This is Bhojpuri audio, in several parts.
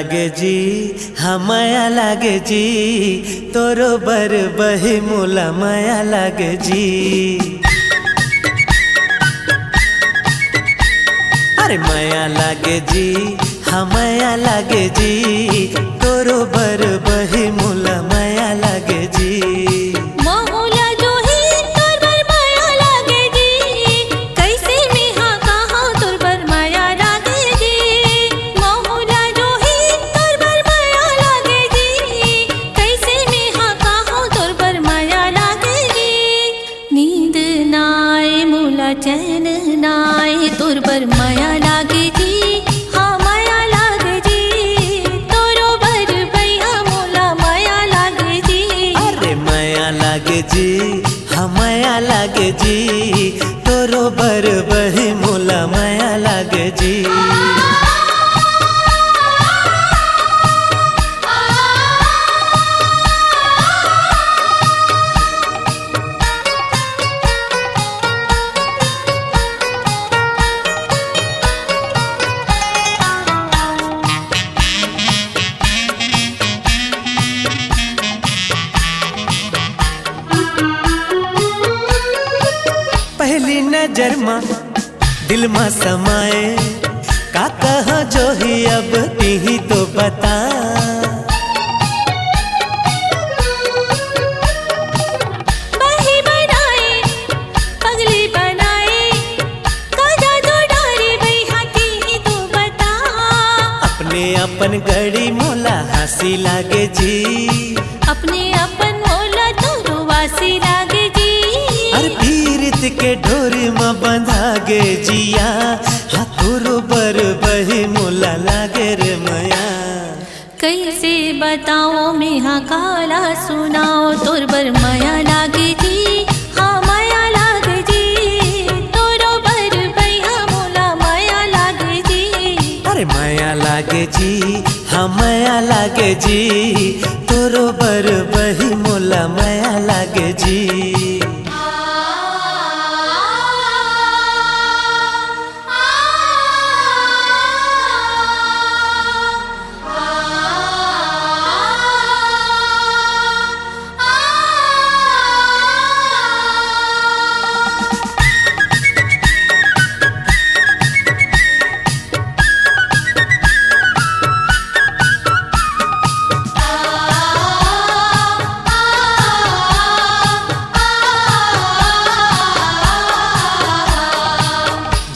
लागे जी हाँ माया लागे जी तोरो बर बही मोला माया लागे जी। अरे माया लागे जी हाँ माया लागे जी तोरो बर बही मोला माया लागे जी। चैन नाय तोर बर माया लागे जी हाँ माया लागे जी तोरो बर भैया मोला माया लागे जी। अरे माया लागे जी हाँ माया लागे जी तोरो बर बही मोला माया लागे जी। पहली नजर माँ दिल माँ समाए का कहा जो ही अब ही तो बता। बही बनाए पगली बनाए काजा जो डारी भैया ही तो बता। अपने अपन घड़ी मोला हंसी लागे जी अपने अपन मोला तो वासी लागे जी। अरे पीरित के डोरी में बंधा गे जिया हाथोरो बर बही मोला लागे रे मया। कैसे बताओ मैं हाँ काला सुनाओ तोर बर माया लागे जी हाँ माया लागे जी तोरो बर भैया मोला माया लागे जी। अरे माया लागे जी हाँ माया लागे जी तोरो बर बही मोला माया लागे जी।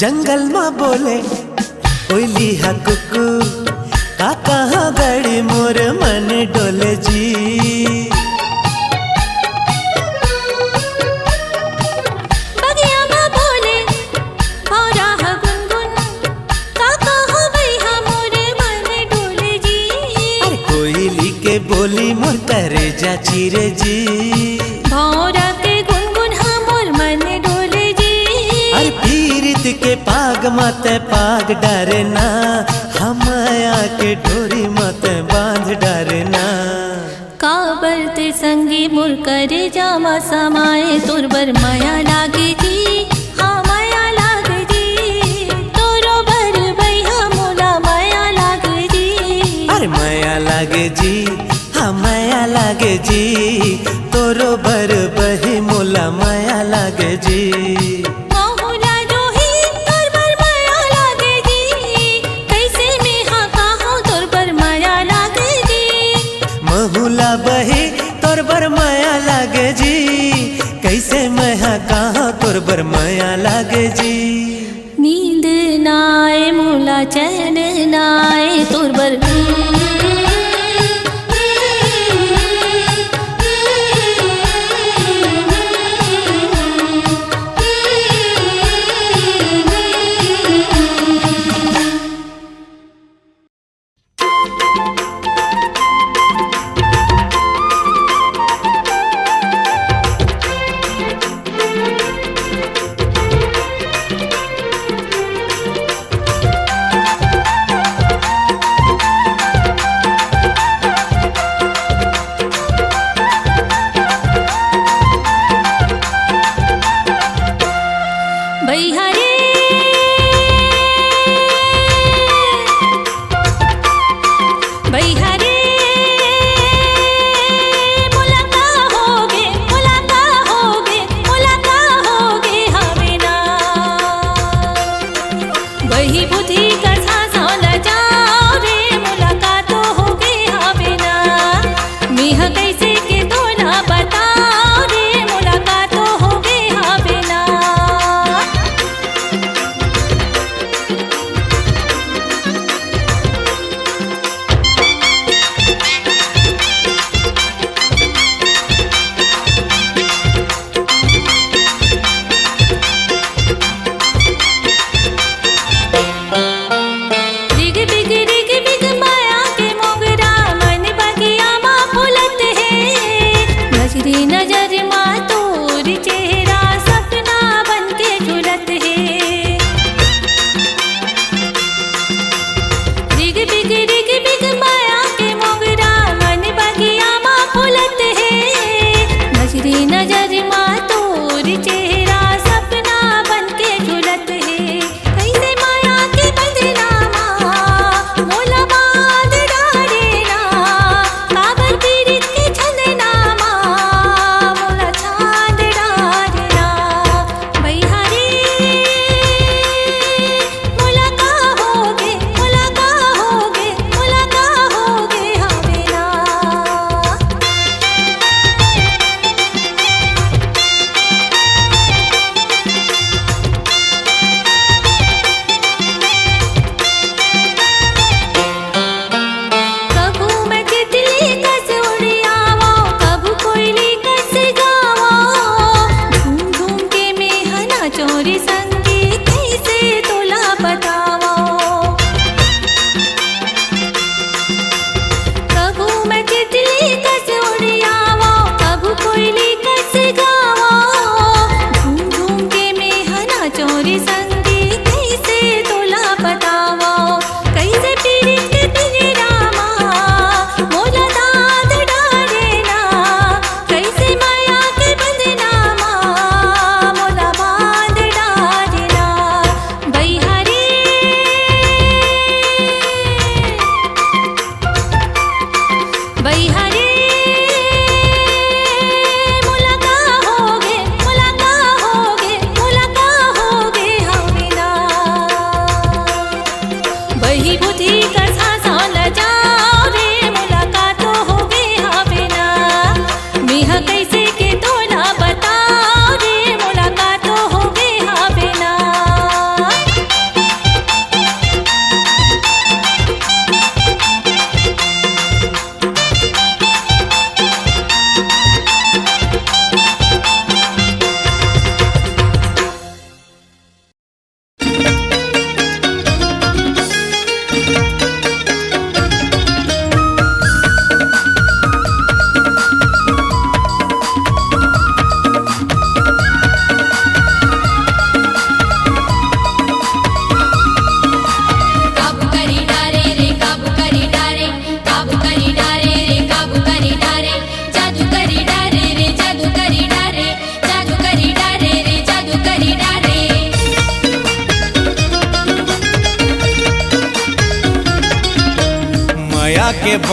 जंगल में बोले कोयली हा कुकू का कहाँ गड़ी मोर मन डोले जी। बगिया में बोले भौरा हा गुनगुन का कहाँ भैया मोर मन डोले जी। अरे कोयली के बोली मोर करे जा चिरे जी भौरा के गुनगुन हा मोर मन डोले जी। अरे पीरित के पाग मत पाग डरना हमाया के डोरी मत बांध डरना। काबर ते संगी मुर करे जामा समाए तोर बर माया लागे जी हाँ माया लागे जी तोरो बर भैया मोला माया लागे जी। अरे माया लागे जी हाँ माया लागे जी तोरो बर बही मोला माया लागे जी। महुला बही तोर बर माया लागे जी कैसे मैं कहाँ तोर बर माया लागे जी। नींद नाए मोला चैन नाए तोर बर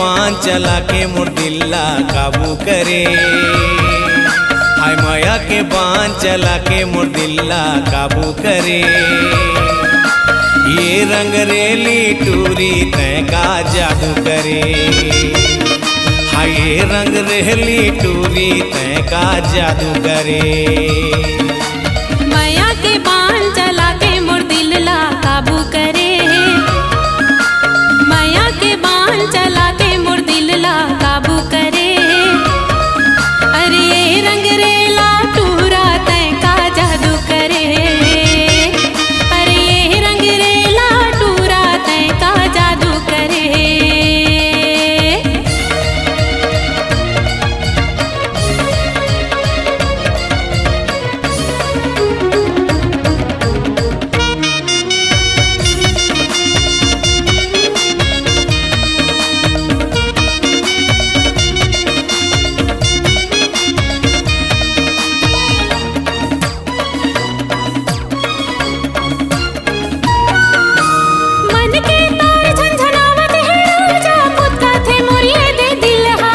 बांध चला के मोर दिल्ला काबू करे। हाय माया के बांध चला के मोर दिल्ला काबू करे। ये रंग रेली टूरी तय का जादू करे। हाय ये रंग रेली टूरी तय का जादू करे। माया के बाण चला के मोर दिल्ला काबू करे। माया के बाण चला के मोर दिल्ला काबू करे। अरे ये रंग रेला टूरा तय का जादू करे। अरे ये रंग रेला टूरा तय का जादू करे। मन के तार झंझनावत है राजा पुत्ता थे मोरिए दे दिलहा।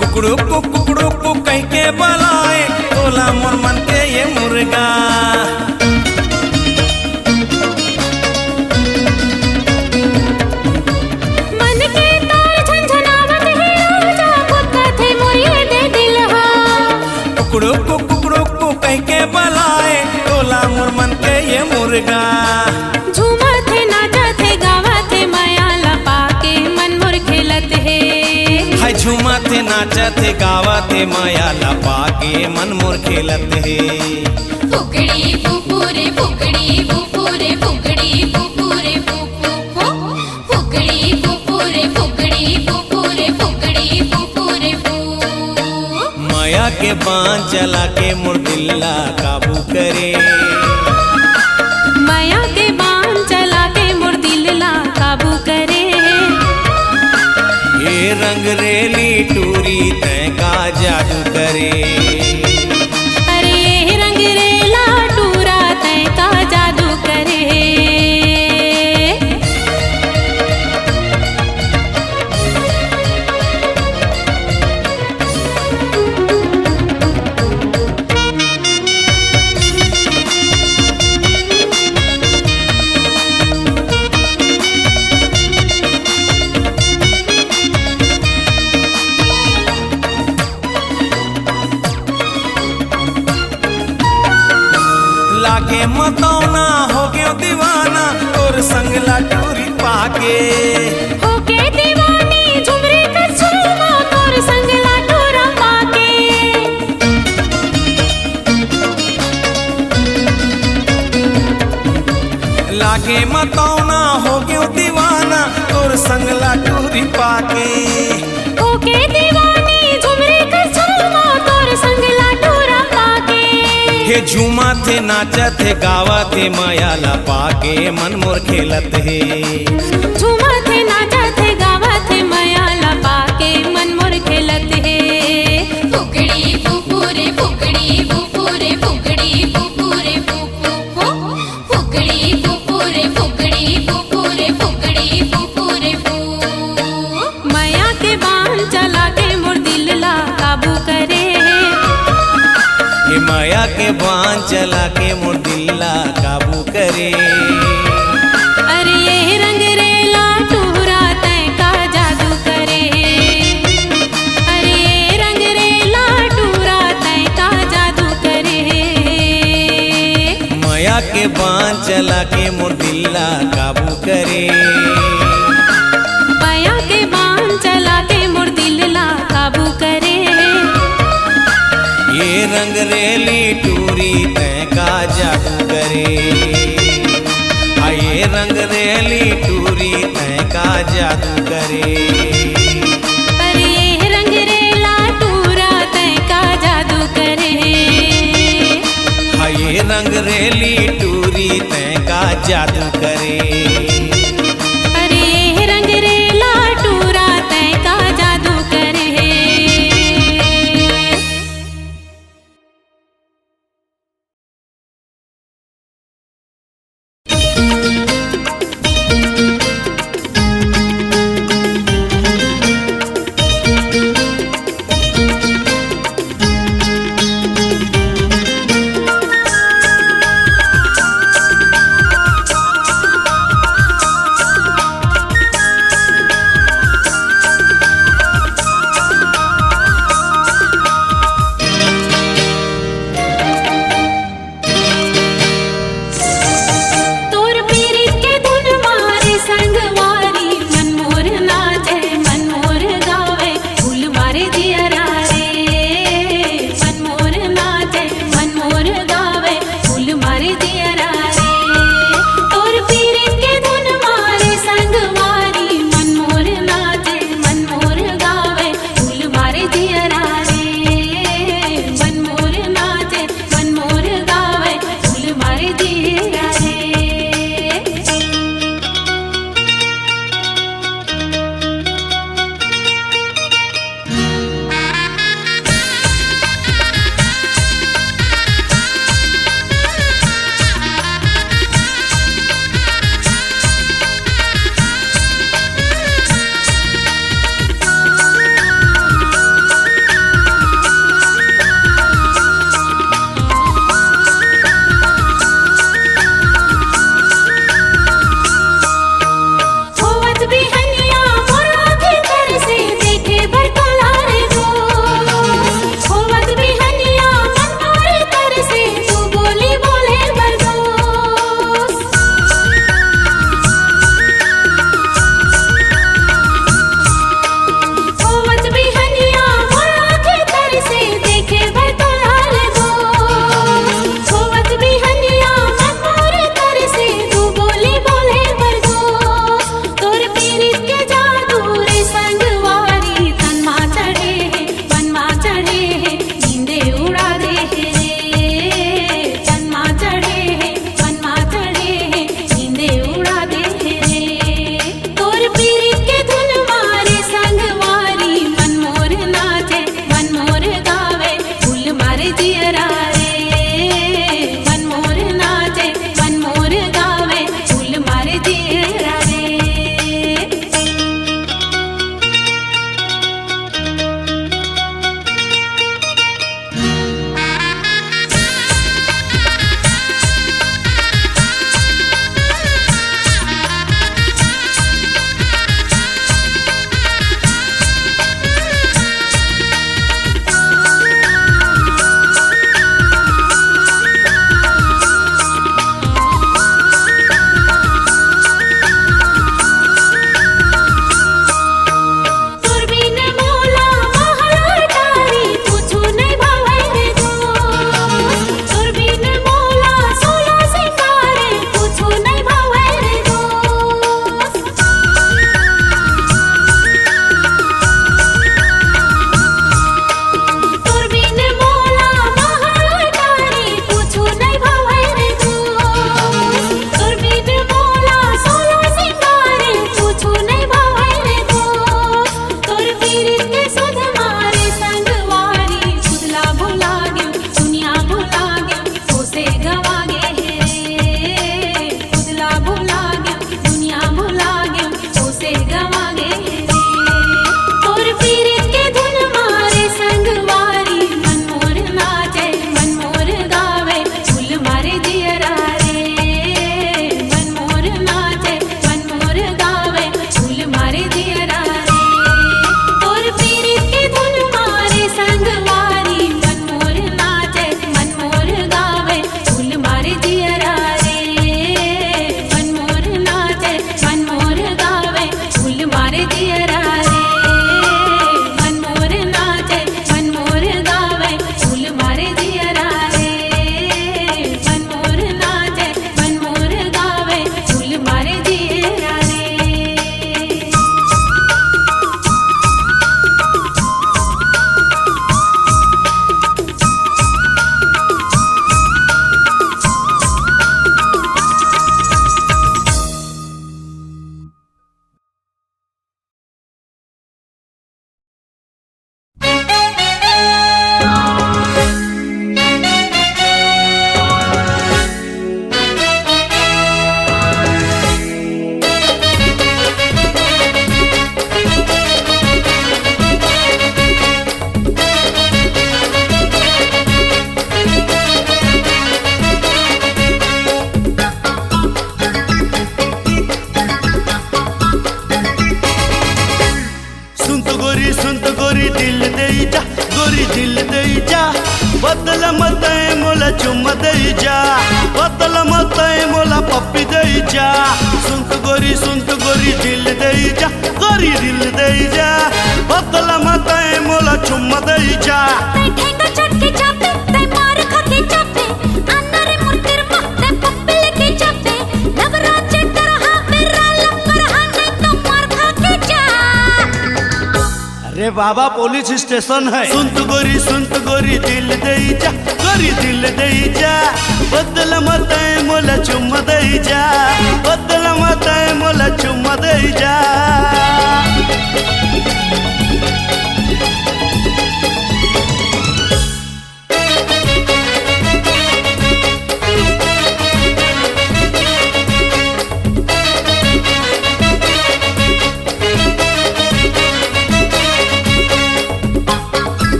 कुकड़ू को कह के बलाए तोला मोर मन के ये मुर्गा। मन के तार झंझनावत है राजा पुत्ता थे मोरिए दे दिलहा। कुकड़ू को कह के बलाए तोला मोर मन के ये मुर्गा। झूमा थे नाचा थे गावा थे माया लपा के मन मोर खेलत है। हाय झूमा थे नाचा थे गावा थे माया लपा के मन मोर खेलत है। फुकड़ी फुफुरे फुकड़ी फुफुरे फुकड़ी फुफुरे फुफु फुकड़ी फुफुरे फुकड़ी फुफुरे फुकड़ी फुफुरे फु। माया के बांध चला के मोर दिल्ला काबू करे। माया के बाण चला के मोर दिल्ला काबू करे। ये रंग रेली टूरी तय का जादू करे। अरे ये रंग रेला टूरा तय का जादू करे। लागे मतौना हो गयो दीवाना और संग लाटूरी पाके। होके दीवानी झुमरे कर झूमा तोर संग लाटूरा पाके। लागे मतौना हो गयो दीवाना और संग लाटूरी पाके। होके दीवानी झुमरे कर झूमा तोर संग लाटूरा पाके। हे झूमा थे नाचा थे गावा थे माया लपा के मन मोर खेलत है। झूमा थे नाचा थे गावा थे माया लपा के मन मोर खेलत है। फुकड़ी फुफुरे फुकड़ी फुफुरे फुकड़ी फुफुरे फुफु फुकड़ी फुफुरे फुकड़ी फुफुरे फुकड़ी फुफुरे फु। माया के बाण चला के मोर दिल्ला काबू करे। ये माया के बांध चला के मोर दिल्ला काबू करे। अरे ये रंग रेला टूरा तय का जादू करे। अरे ये रंग रेला टूरा तय का जादू करे। माया के बांध चला के मोर दिल्ला काबू करे। माया के बाण चला के मोर दिल्ला काबू करे। ये रंग रेली टूरी तय का जादू करे। हाय ये रंग रेली टूरी तय का जादू करे। अरे ये रंग रेला टूरा तय का जादू करे। हाय ये रंग रेली टूरी तय का जादू करे। अरे ये रंग रेला टूरा तय का जादू करे। दिल दे जा बदल मत मोला चुम्मा दे जा बदल मत मोला पप्पी दे जा सुनत गोरी दिल दे जा गोरी दिल दे जा बदल मत मोला चुम्मा दे जा ठेंगा चटके चापे ते मार खाके चापे अन्नरे मुर्तिर मते पप्पी लेके चापे नवराचे तरह मेरा लंगर हाने तो मार खाके जा अरे बाबा पुलिस स्टेशन है सुनत गोरी दिल दे जा गोरी दिल दे जा बदल मत मोला चुम्मा दे जा बदल मत मोला चुम्मा दे जा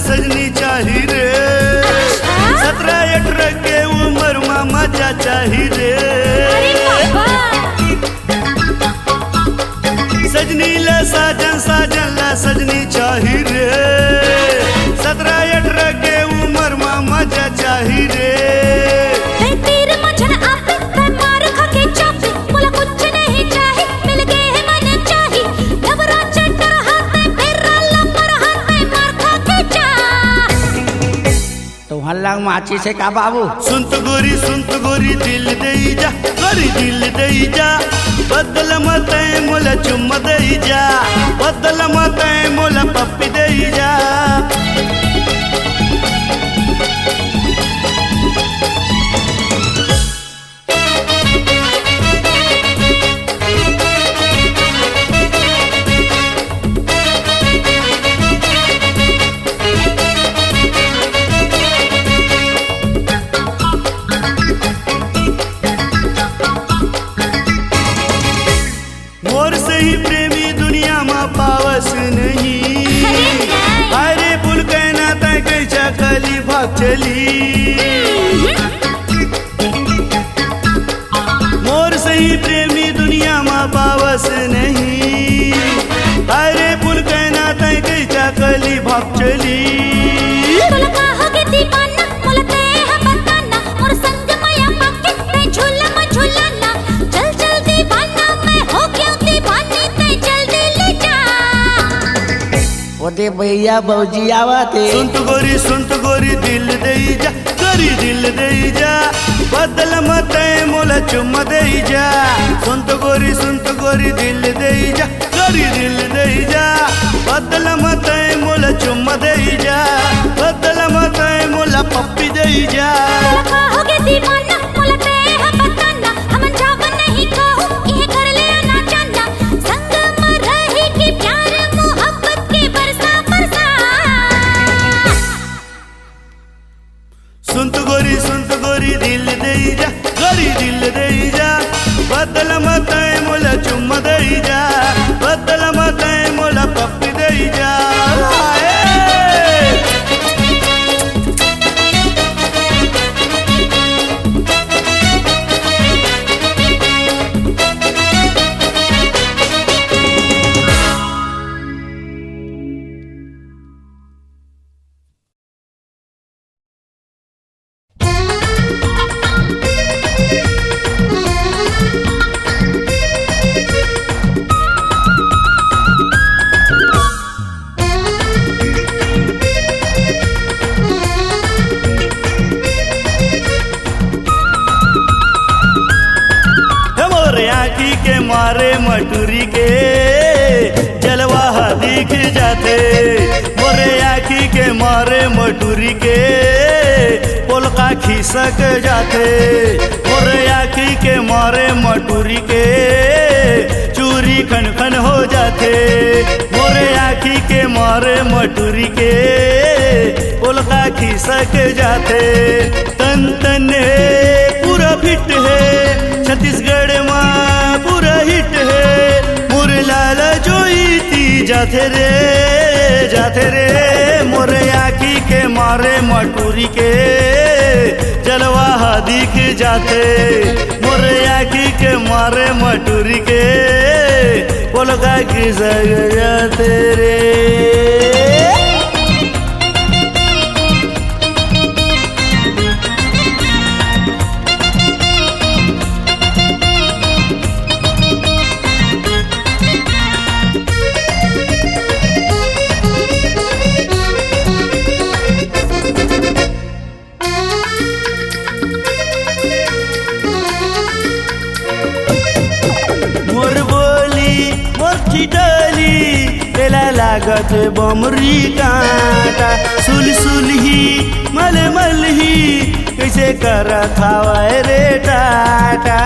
सजनी चाही रे 17-18 के उम्र में मजा चाही रे सजनी ला साजन ला सजनी चाही रे 17-18 के उम्र में मजा चाही रे तीर मछन आपे ते मार खाके चापे मोला कुछ नहीं चाहे मिल गए है मन चाही नवराचे तरह ते मेरा लंगर हाने मार खाके जा तो हल्ला माची से का बाबू सुनत गोरी दिल दे जा गोरी दिल दे जा बदल मत मोला चुम्मा दे जा बदल मत मोला पप्पी दे जा मोर से ही प्रेमी दुनिया में पावस नहीं अरे पुल कहना तय कैसा कली भाग चली मोर से ही प्रेमी दुनिया में पावस नहीं अरे पुल कहना तय कैसा कली भाग चली मोला कहोगे दीवाना मोला ते है बताना और संग माया पाके ते झूला में झूलाना चल चल दीवाना मैं हो गया दीवानी ते जल्दी ले जा ओदे भैया बौजी आवत है सुनत गोरी दिल दे जा गोरी दिल दे जा बदल मत मोला चुम्मा दे जा सुनत गोरी दिल दे जा गोरी दिल दे जा बदल मत मोला चुम्मा दे जा बदल मत मोला पप्पी दे जा कहोगे दीवाना मोला ते है बताना हम जावन नहीं कहूं ये कर ले ना जाना संग में रहेगी प्यार मोहब्बत की बरसा बरसा सुनत गोरी दिल दे जा गोरी दिल दे जा बदल मत मोला चुम्मा दे जा बदल मत मोला पप्पी दे जा आँखी के मारे मटूरी के जलवा दिख जाते मोरे आँखी के मारे मटूरी के पोलका खिसक जाते मोरे आँखी के मारे मटूरी के चूरी खन खन हो जाते मोरे आँखी के मारे मटूरी के पोलका खिसक जाते तन तन है पूरा फिट है छत्तीसगढ़ में पूरा हिट है मोरे लाला जोईती जाते रे मोरे आँखी के मारे मटूरी के जलवा दिख जाते मोरे आँखी के मारे मटूरी पोलका खिसक जाते रे। मोर बोली मोर चिटली बेला लागत बमरी कांटा सुल सुलही मल मलही कैसे कर खावे रे टाटा।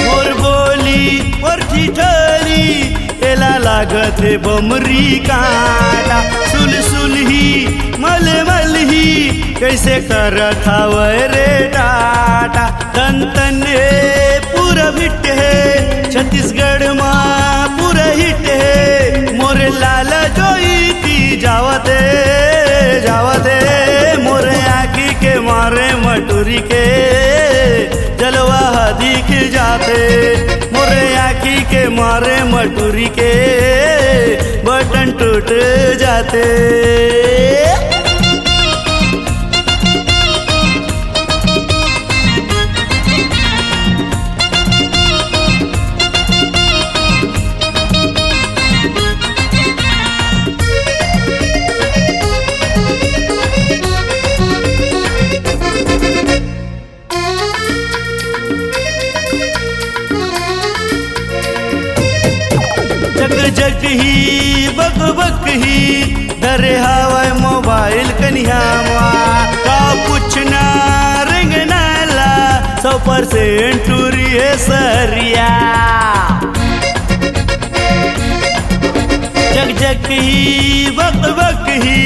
मोर बोली मोर चिटली बेला लागत बमरी कांटा सुल सुलही मल मलही कैसे कर खावे रे टाटा। तन तन पूरा हिट है छत्तीसगढ़ माँ पूरा हिट है मोर लाला जोईती जावते जावते मोर आँखी के मारे मटूरी के जलवा दिख जाते मोर आँखी के मारे मटूरी के बटन टूट जाते। जग ही बक बक ही धरे हवाय मोबाइल कन्हैया का पूछना रंग नाला 100% टूरी है सरिया। जग जग ही बक बक ही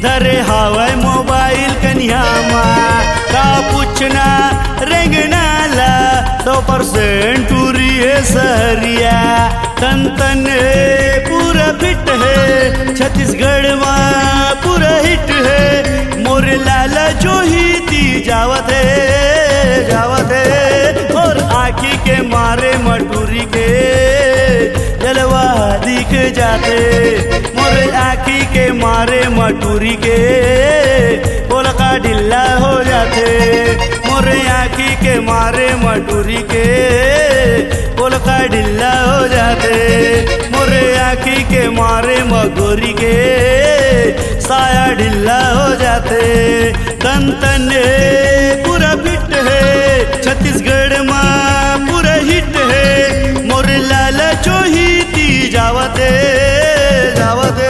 धरे हवाय मोबाइल कन्हैया का पूछना रंग नाला 100% टूरी है सरिया। तन तन पूरा फिट है छत्तीसगढ़ माँ पूरा हिट है मोर लाला जो ही दी जावते जावते और आँखी के मारे मटूरी के जलवा दिख जाते मोर आँखी के मारे मटूरी के पोलका ढिल्ला हो जाते मोर आँखी के मारे मटूरी के पोलका ढिल्ला हो जाते मोर आँखी के मारे मगोरी के साया ढिल्ला हो जाते। तन तन पूरा फिट है छत्तीसगढ़ माँ पूरा हिट है मोर लाला चोही दी जावते जावते।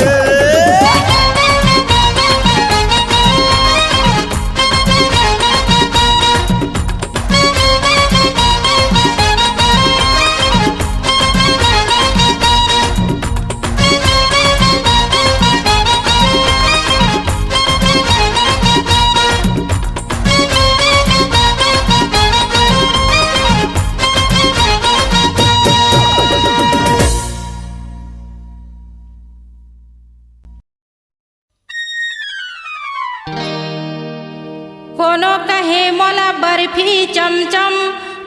कोनो कहे मोला बर्फी चमचम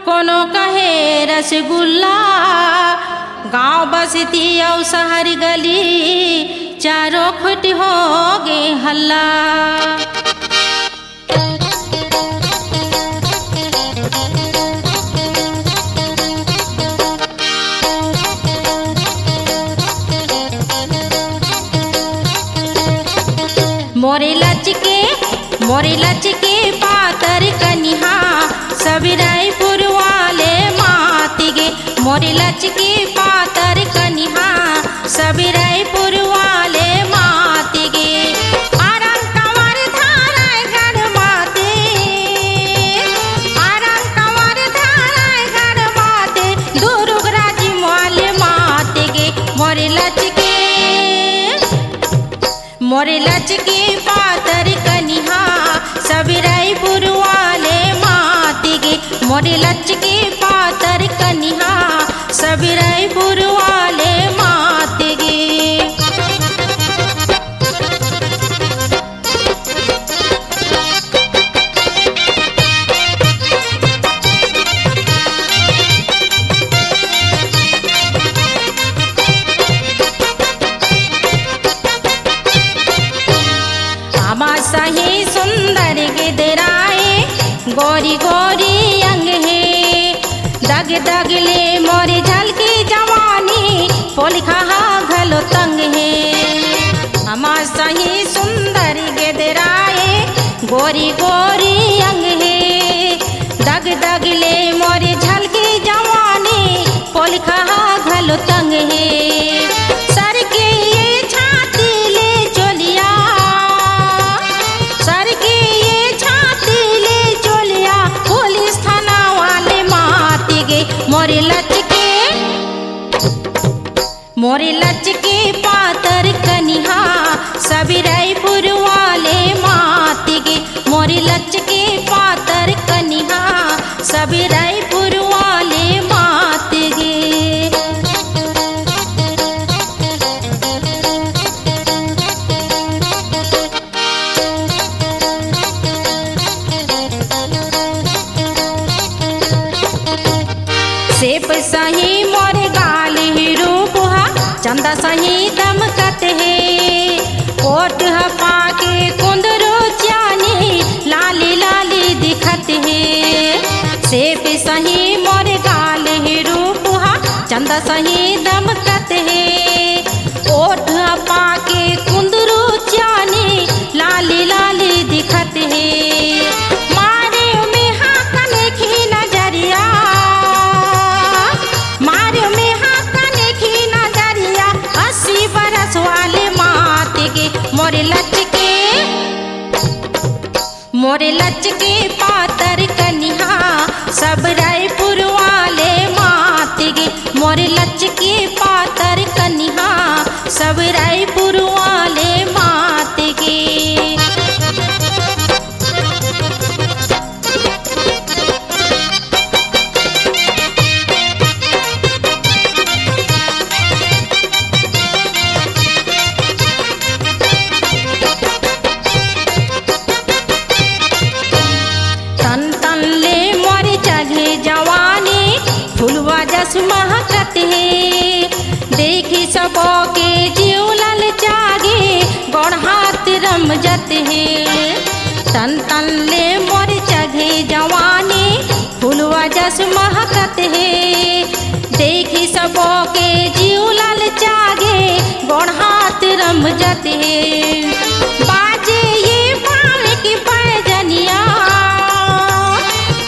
कोनो कहे रसगुल्ला गांव बसती और शहर गली चारों खुट हो गे हल्ला। मोरे लचके पातर कनिहा सब रायपुर वाले माती गे मोरे लचके पातर कनिहा सब रायपुर वाले माती गे। आरंग कंवर धाराय घर माते आरंग कंवर धाराय घर माते दुर्गराजी वाले माते गे मोरे लचके पातर कनिहा सब रायपुर वाले माती गे मोरे लचके पातर कनिहा सब रायपुर वाले माती गे। गोरी गोरी अंग है दग दग ले मोरी झलकी जवानी पोलिखा घलो तंग है हमार सही सुंदर गेदराए गोरी गोरी अंग है दग दग ले मोरी झलकी जवानी पोलिखा घलो तंग है सर के ये छाती ले चोलिया सर के ये छाती ले चोलिया पुलिस थाना वाले माती गए मोरे लचके पातर कनिहा सभी रायपुर वाले माती गए मोरे लचके पातर कनिहा सभी रायपुर वाले माती गए सेप सही मोर गाल ही रूप हा चंदा सही दमकत है कोट हा पाके कुंदरो चानी लाली लाली दिखत है सेप सही मोर गाल ही रूप हा चंदा सही दमकत है कोट हा पाके कुंदरो चानी लाली लाली दिखत है मारे में हा कने की नजरिया मारे में हा कने की नजरिया 80 बरस वाले माते के मोरे लचके पातर कनिहा सब रायपुर वाले माते गे मोरे लचके पातर कनिहा सब रायपुर वाले माते गे महकत है देखी सबो के जीव लल जागे गौड़ हाथ रमजत है तन तन ले मोर चढ़े जवानी फुलवा जस महकत है देखी सबो के जीव लल जागे गौड़ हाथ रमजत है बाजे ये पाँव की पैजनिया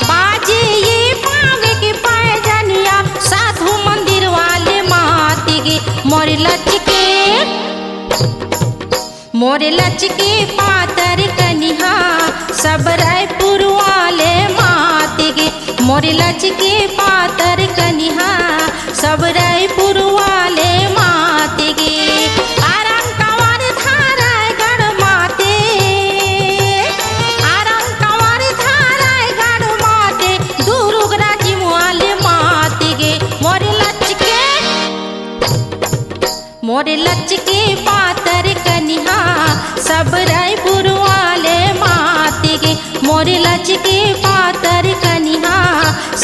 बाजे ये पाँव की पैजनिया साधु मंदिर वाले माती गे मोरे लचके पातर कनिहा सब रायपुर वाले माती गे मोरे लचके पातर कनिहा सब रायपुर वाले माती गे आराम कंवर धारागढ़ माते आराम कंवर धारागढ़ माते दुर्गराजी वाले माती गे मोरे लचके पातर कनिहा सब रायपुर वाले माती गे मोरे लचके पातर कनिहा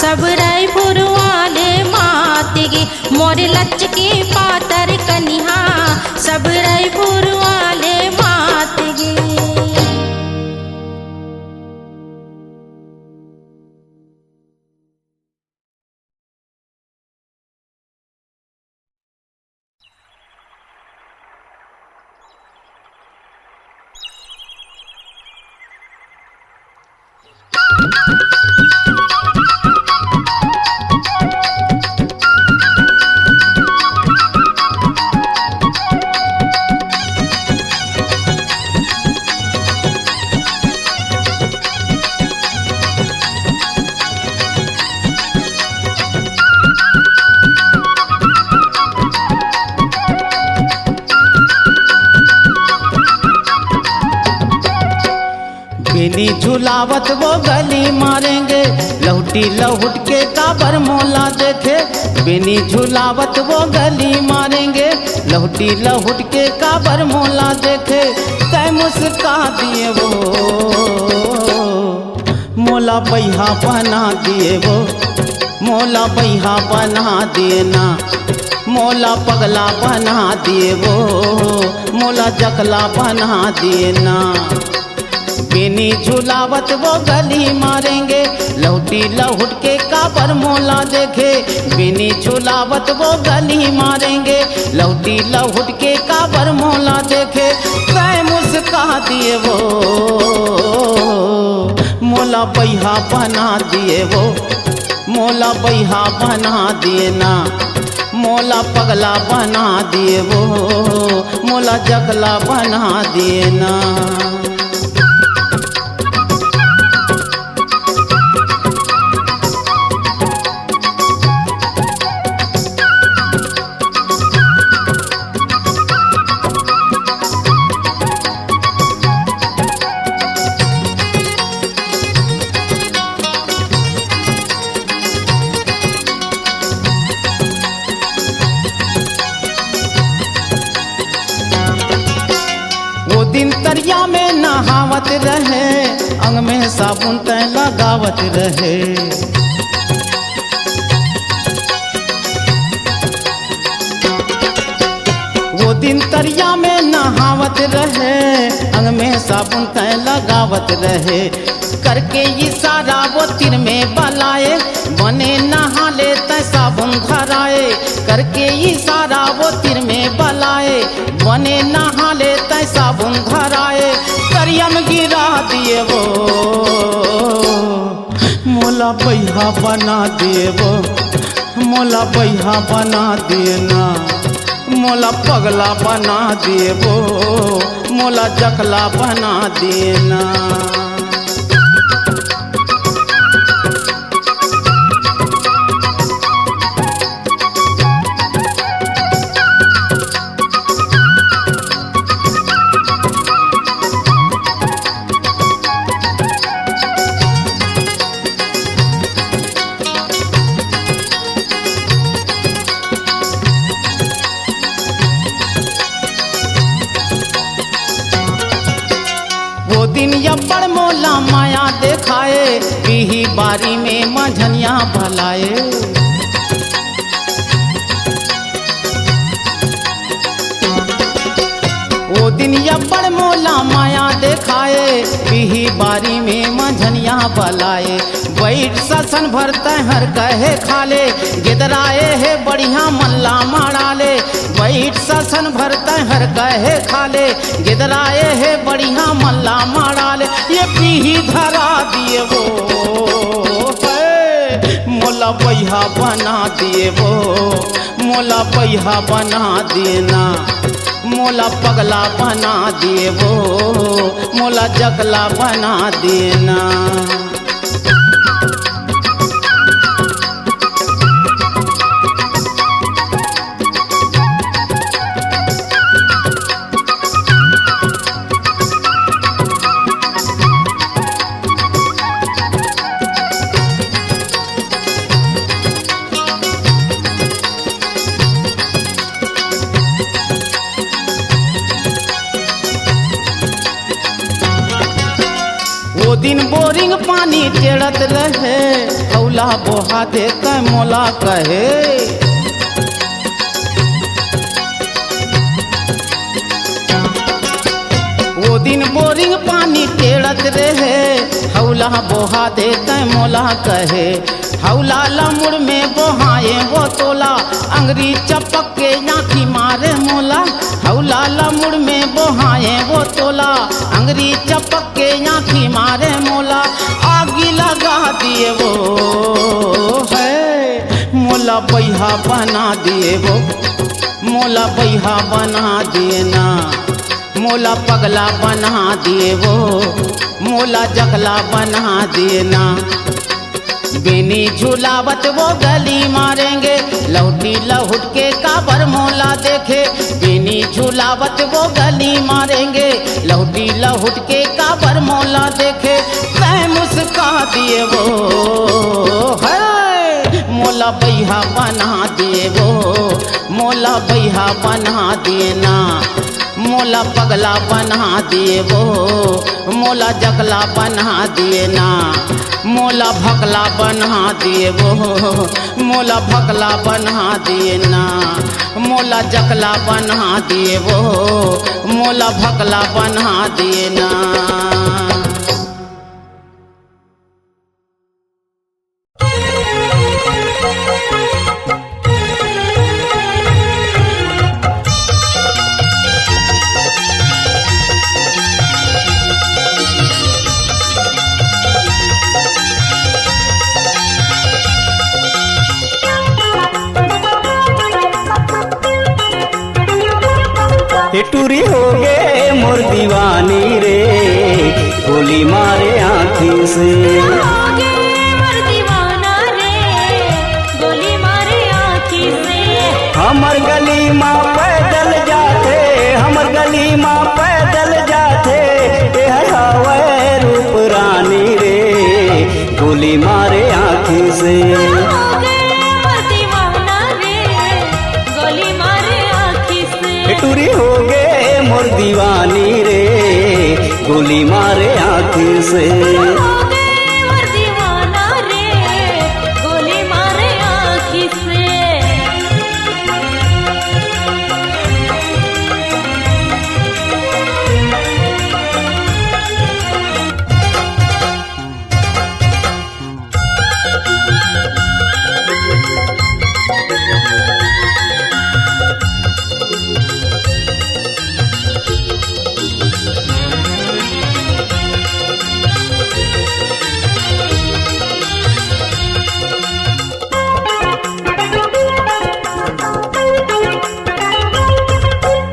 सब रायपुर वाले माती गे मोरे लचके पातर कनिहा सब रायपुर वाले माती गे बिनी झुलावत वो गली मारेंगे लहुटी लहुट के काबर मोला देखे बिनी झुलावत वो गली मारेंगे लहुटी लहुट के काबर मोला देखे कै मुस्का दिए वो मोला बैहा बना दिए वो मोला बैहा बना दिए ना मोला पगला बना दिए वो मोला जकला बना दिए ना बेनी झुलावत वो गली मारेंगे, लौटी लहुट के काबर मोला देखे। बेनी झुलावत वो गली मारेंगे, लौटी लहुट के काबर मोला देखे। तय मुस्का दिए वो मोला बैहा बना दिए वो, मोला बैहा बना दिए ना, मोला पगला बना दिए वो, मोला जगला बना दिए ना। दिन तरिया में नहावत रहे, अंग में साबुन तय लगावत रहे। वो दिन तरिया में नहावत रहे, अंग में साबुन तय लगावत रहे। करके इशारा वो तिर में बलाए, बने नहा ले तय साबुन धराए। करके इशारा वो तिर में बलाए, बने नहा ले तय साबुन धराए। करियम गिरा दिए वो मोला बैहा बना दिए वो, मोला बैहा बना दिए ना, मोला पगला बना दिए वो, मोला जकला बना दिए ना। वो दिन यब्बड़ मोला माया देखाए, पीही बारी में मझनिया भलाए। वो दिन यब्बड़ मोला माया देखाए, पीही बारी में मझनिया भलाए। बैठ ससन भरते हर कहे खाले, गिदराए है बढ़िया मल्ला माराले। बैठ ससन भरते हर कहे खाले, गिदराए है बढ़िया मल्ला माराले। ये पीही धरा दिए वो मोला बैहा बना दिए वो, मोला बैहा बना दिए ना, मोला पगला बना दिए वो, मोला जगला बना दिए ना। वो दिन बोरिंग पानी टेढ़त रहे, हौला बोहा दे कै मोला कहे। वो दिन बोरिंग पानी टेढ़त रहे, हौला बोहा दे कै मोला कहे। हौला लमुड़ में बोहाए वो तोला, अंगरी चपक के आँखी मारे मोला। हौला लमुड़ में बोहाए वो तोला, अंगरी चपक के आँखी मारे मोला। आगी लगा दिए वो है मोला बैहा बना दिए वो, मोला बैहा बना दिए ना, मोला पगला बना दिए वो, मोला जगला बना दिए ना। बेनी झुलावत वो गली मारेंगे, लौटी लहुट के काबर मोला देखे। बेनी झुलावत वो गली मारेंगे, लौटी लहुट के काबर मोला देखे। तय मुस्का दिए वो है मोला बैहा बना दिए वो, मोला बैहा बना दिए ना, मोला पगला बना दिए वो, मोला जगला बना दिए ना, मोला भगला बना दिए वो, मोला भगला बना दिए ना, मोला जगला बना दिए वो, मोला भगला बना दिए ना। हे टूरी हो गे मोर दीवानी रे गोली मारे आँखी से होगे मोर दीवाना रे गोली मारे आँखी से हमर गली माँ पैदल जाते हमर गली माँ पैदल जाते एहर हवै रूप रानी रे गोली मारे आँखी से होगे मोर दीवाना रे गोली मारे आँखी से टूरी हो गे मोर दीवानी रे गोली मारे आँखी से होगे मोर दीवाना रे गोली मारे आँखी से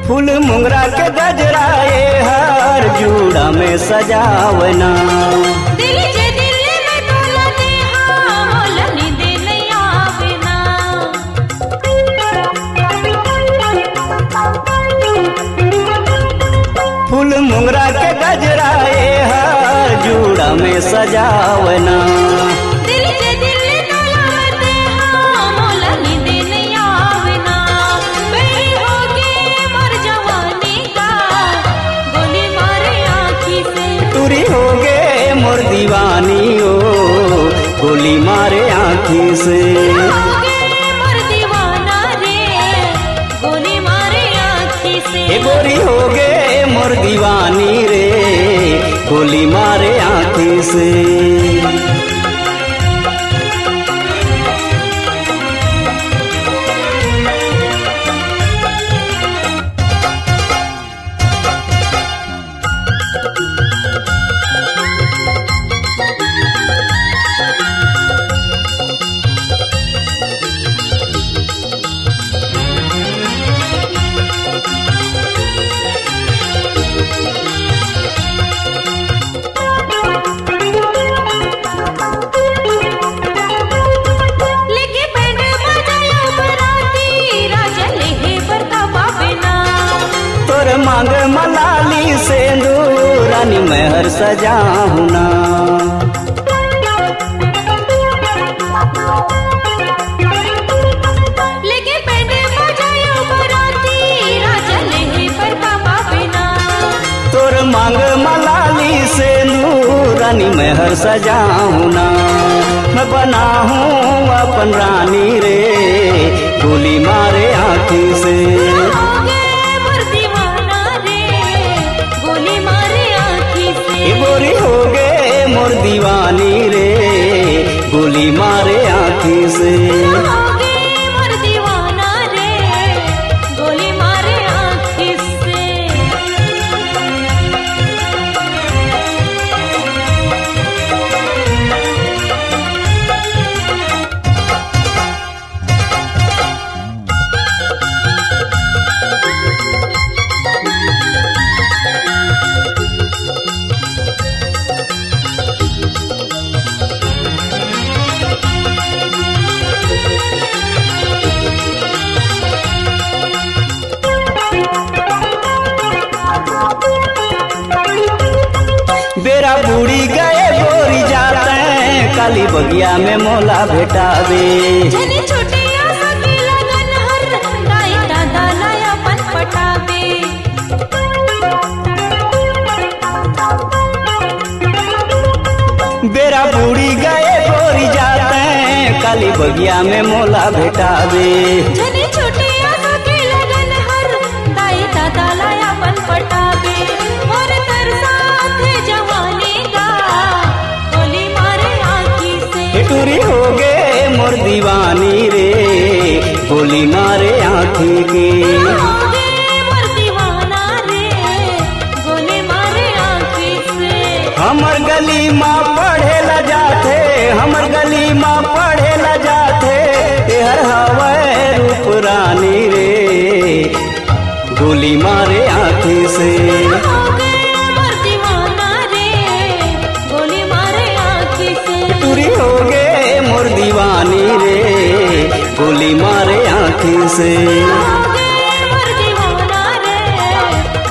फूल मुंगरा के गजराए हर जूड़ा में सजावना दिल जे दिल में तोला दे हाँ मोलनी दे नहीं आवेना फूल मुंगरा के गजराए हर जूड़ा में सजावना दिल जे दिल में तोला दे हाँ मोलनी दे नहीं आवेना बड़ी होगी मोर जवानी का गोली मारे आँखी से टूरी हो गे मोर दीवानी ओ गोली मारे आँखी से होगे मोर दीवाना रे गोली मारे आँखी से हे गोरी हो गे मोर दीवानी रे गोली मारे आँखी से लेके बैंड बजायो बराती राजा लेहे बरताबा बिना तोर मांग मलाली सेंदूर रानी महर सजाहुना लेके बैंड बजायो बराती राजा लेहे बरताबा बिना तोर मांग मलाली सेंदूर रानी महर सजाहुना मैं बना हूँ अपन रानी रे गोली मारे आँखी से होगे मोर दीवाना रे गोली मारे आँखी से हे गोरी हो गे मोर दीवानी रे गोली मारे आँखी से होगे मोर दीवाना रे गोली मारे आँखी से बेरा बूढ़ी गए गोरी जाते काली बगिया में मोला भेटावे जनी छुटिया सखी लगन हर दाई दादा लाया पन पटावे बेरा बूढ़ी गए गोरी जाते काली बगिया में मोला भेटावे जनी छुटिया सखी लगन हर दाई दादा लाया पन पटावे और तरसा थे जवानी का गोली मारे आँखी से हे टूरी हो गे मोर दीवानी रे गोली मारे आँखी की होगे मोर दीवाना रे गोली मारे आँखी से हमर गली माँ पढ़े ला जाते हमर गली माँ पढ़े ला जाते हर हवा रूप रानी रे गोली मारे आँखी से। हो गए मोर दीवाना रे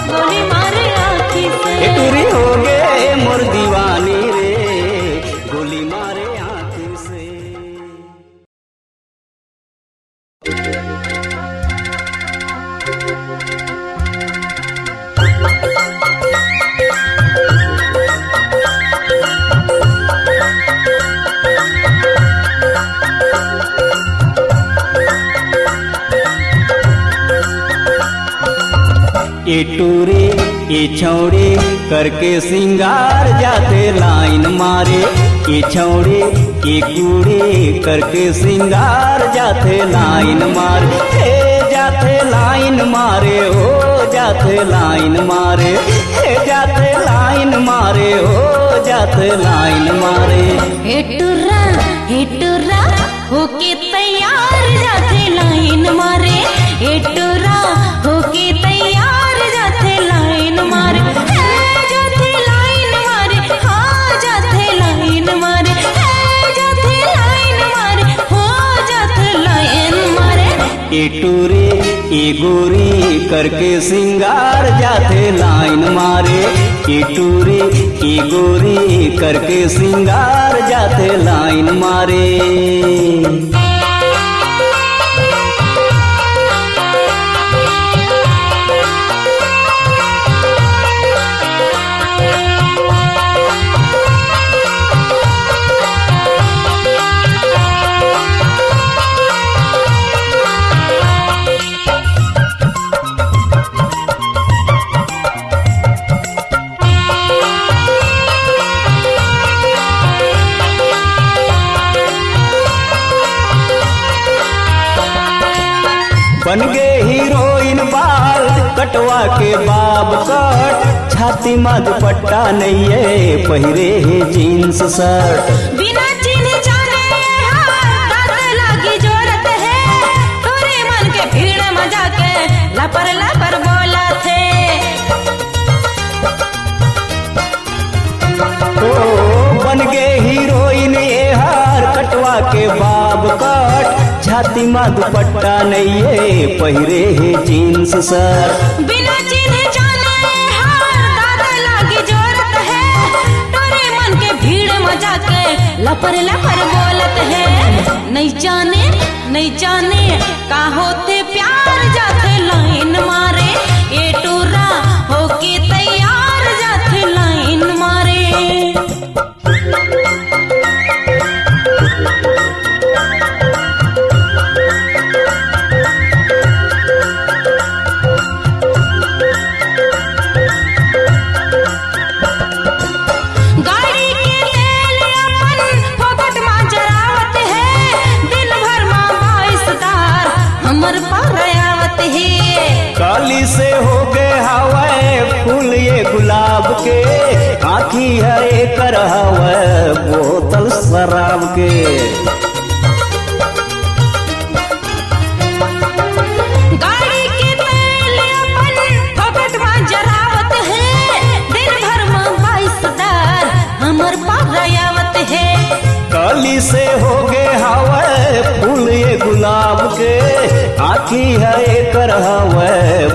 गोली मारे आँखी से। ए टूरी हो गए मोर दीवानी रे गोली मारे आँखी से। ए टूरी ए छौड़ी करके सिंगार जाते लाइन मारे। ए छौड़ी ए कूड़ी करके सिंगार जाते लाइन मारे। हे जाते लाइन मारे हो जाते लाइन मारे। हे जाते लाइन मारे हो जाते लाइन मारे। हेटुरा होके तैयार जाते लाइन मारे। हेटुरा होके तैयार जाते लाइन मारे। हे जाते लाइन मारे हाँ जाते लाइन मारे। हे जाते लाइन मारे हो जाते लाइन मारे। ए टूरी ए गोरी करके सिंगार जाते लाइन मारे। ए टूरी ए गोरी करके सिंगार जाते लाइन मारे। बन गए हीरोइन बाल कटवा के बाब कट। छाती में दुपट्टा नहीं है पहिरे है जीन्स शर्ट। बिना चिन्ह जाने हाथ लगी जोरत है। तोरे मन के भीड़ मजा के लपर लपर बोला थे। ओ बन गए हीरोइन ये हार कटवा के बाब कट। छाती में दुपट्टा नहीं है पहिरे है जीन्स शर्ट। बिना चिन्ह जाने हाथ लगी जोरत है। तोरे मन के भीड़ मजा के लपर लपर बोलत है। नहीं जाने का होते प्यार जाते लाइन मारे। ए टूरा होके तैयार जाते लाइन मारे। गाड़ी के तेल अपन फोकट में जरावत है। दिन भर में 22 तार हमर पर आवत है। काली से हो गए हवाए फूल ये गुलाब के। आँखी है कर हवा बोतल शराब के। गाड़ी के तेल अपन फोकट में जरावत है। दिन भर में 22 तार हमर पर आवत है। काली से हो गए हवाए फूल ये गुलाब के। आँखी है कर हवा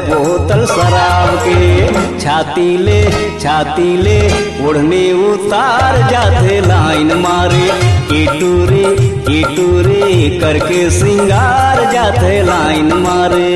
बोतल शराब के। छाती ले ओढ़ने उतार जाते लाइन मारे। ए टूरे करके सिंगार जाते लाइन मारे।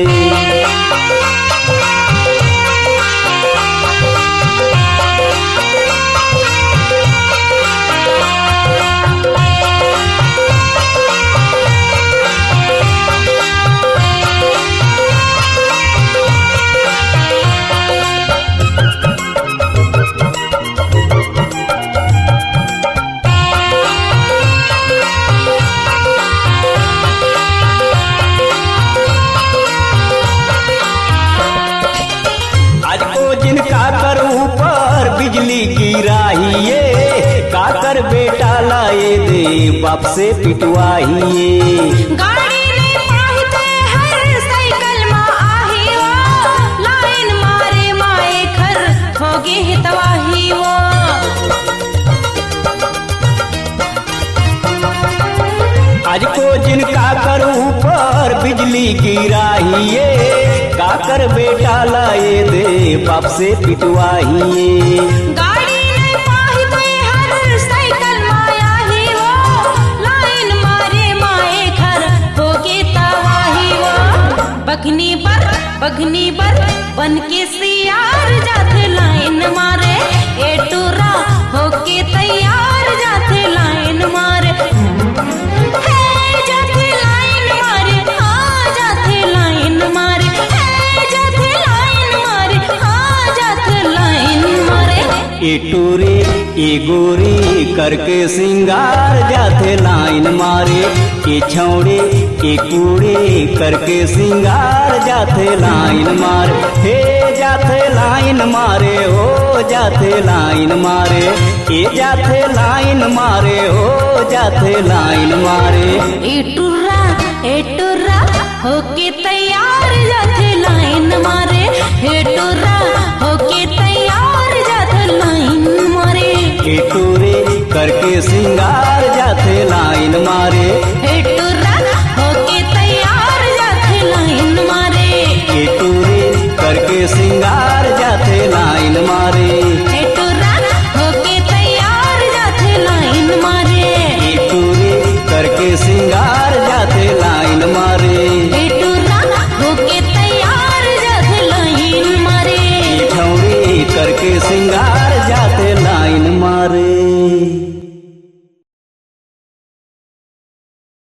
बिजली गिराइए काकर बेटा लाए दे बाप से पिटवाइए। गाड़ी नहीं पाहिते हर साइकिल में आही वो लाइन मारे माए घर होगे तवाही वो। आज को जिनका कर ऊपर बिजली गिराइए, काकर बेटा लाए दे बाप से पिटवाइए। गाड़ी नहीं पाही ते हर साइकिल माया ही वो, लाइन मारे माए घर होगे तवाही वो। बगनी बर बन के सियार जाते लाइन मारे, ए टूरा होके तैयार जाते लाइन मारे। हे जाते लाइन मारे, हाँ जाते लाइन मारे, हे जाते लाइन मारे, हाँ जाते लाइन मारे। ए टूरे ए गोरी करके सिंगार जाते लाइन मारे, ए छौड़े ए कूड़े करके सिंगार जाते लाइन मारे। हे जाते लाइन मारे हो जाते लाइन मारे, ए जाते लाइन मारे हो जाते लाइन मारे। ए टुर्रा होके तैयार जाते लाइन मारे, ए टुर्रा होके तैयार जाते लाइन मारे। ए टूरे करके सिंगार जाते लाइन मारे, ए टुर्रा होके तैयार जाते लाइन मारे। ए टूरे करके सिंगार जाते लाइन मारे। ए टुर्रा होके तैयार जाते लाइन मारे। ए टूरे करके सिंगार जाते लाइन मारे। ए टुर्रा होके तैयार जाते लाइन मारे। छौड़ी करके सिंगार